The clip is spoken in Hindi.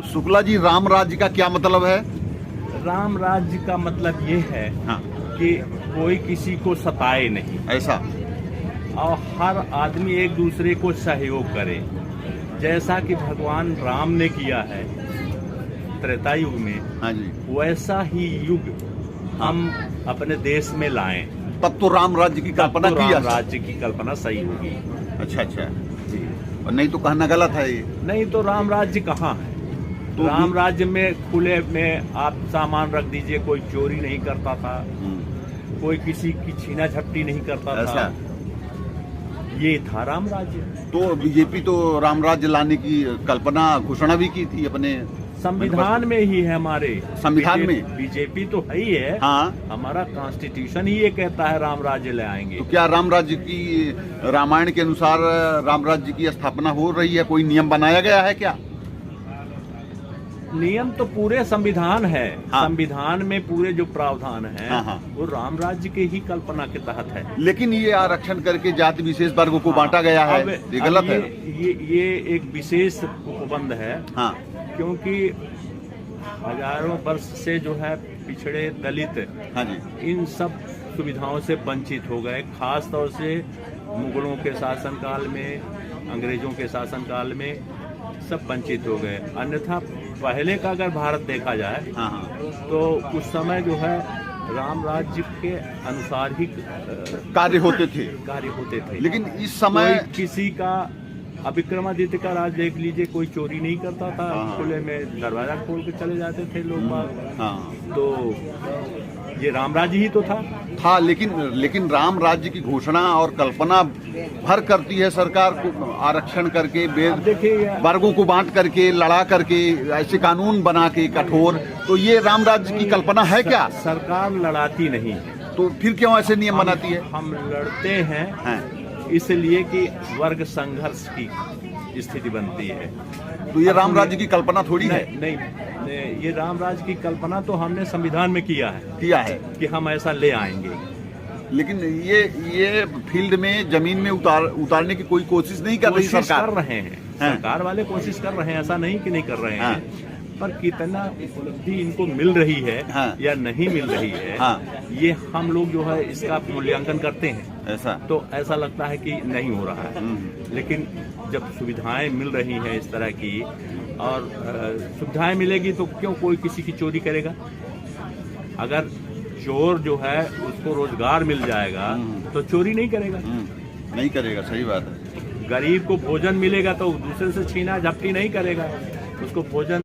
शुक्ला जी, राम राज्य का क्या मतलब है? राम राज्य का मतलब ये है हाँ, कि कोई किसी को सताए नहीं ऐसा। और हर आदमी एक दूसरे को सहयोग करे, जैसा कि भगवान राम ने किया है त्रेता युग में, हाँ जी। वैसा ही युग हम अपने देश में लाएं। तब तो राम राज्य की कल्पना तब तो की जा राम सकती। राज्य की कल्पना सही होगी। अच्छा अच्छा, जी, और नहीं तो कहना गलत है ये। नहीं तो राम राज्य कहाँ है? तो राम राज्य में खुले में आप सामान रख दीजिए, कोई चोरी नहीं करता था, कोई किसी की छीना झपटी नहीं करता था। ऐसा। ये था राम राज्य। तो बीजेपी तो राम राज्य लाने की कल्पना घोषणा भी की थी अपने संविधान में ही है हमारे। संविधान में? बीजेपी तो है ही है। हाँ। हमारा कॉन्स्टिट्यूशन ही ये कहता है राम राज्य ले आएंगे। तो क्या राम राज्य की, रामायण के अनुसार राम राज्य की स्थापना हो रही है? कोई नियम बनाया गया है क्या? नियम तो पूरे संविधान है। हाँ। संविधान में पूरे जो प्रावधान है, हाँ, हाँ। वो राम राज्य के ही कल्पना के तहत है। लेकिन ये आरक्षण करके जाति विशेष वर्गों को बांटा गया है, ये गलत है। ये एक विशेष उपबंध है। हाँ क्योंकि हजारों वर्ष से जो है पिछड़े दलित हाँ जी। इन सब सुविधाओं से वंचित हो गए, खास तौर से मुगलों के शासनकाल में, अंग्रेजों के शासनकाल में सब वंचित हो गए। अन्यथा पहले का अगर भारत देखा जाए, हाँ हाँ, तो उस समय जो है राम राज्य के अनुसार ही कार्य होते थे। थे। लेकिन इस समय कोई किसी का, अब विक्रमादित्य का राज देख लीजिए, कोई चोरी नहीं करता था। हाँ। खुले में दरवाजा खोल के चले जाते थे लोग बाग। हाँ तो ये राम राज्य ही तो था। लेकिन राम राज्य की घोषणा और कल्पना भर करती है सरकार को, आरक्षण करके, अब देखिए, वर्गों को बांट करके, लड़ा करके, ऐसे कानून बना के कठोर। तो ये राम राज्य की कल्पना है क्या? सरकार लड़ाती नहीं है। तो फिर क्यों ऐसे नियम बनाती है? हम लड़ते हैं हाँ। इसलिए कि वर्ग संघर्ष की स्थिति बनती है। तो ये राम राज्य की कल्पना थोड़ी है। नहीं, ये राम राज्य की कल्पना तो हमने संविधान में किया है कि हम ऐसा ले आएंगे। लेकिन ये फील्ड में, जमीन में उतारने की कोई कोशिश नहीं कर रही सरकार। कर रहे हैं, सरकार वाले कोशिश कर रहे हैं, ऐसा नहीं कि नहीं कर रहे हैं। पर कितना उपलब्धि इनको मिल रही है या नहीं मिल रही है, ये हम लोग जो है इसका मूल्यांकन करते हैं। ऐसा तो ऐसा लगता है कि नहीं हो रहा है। लेकिन जब सुविधाएं मिल रही हैं इस तरह की, और सुविधाएं मिलेगी तो क्यों कोई किसी की चोरी करेगा? अगर चोर जो है उसको रोजगार मिल जाएगा तो चोरी नहीं करेगा। नहीं करेगा, सही बात है। गरीब को भोजन मिलेगा तो दूसरे से छीना झपटी नहीं करेगा, उसको भोजन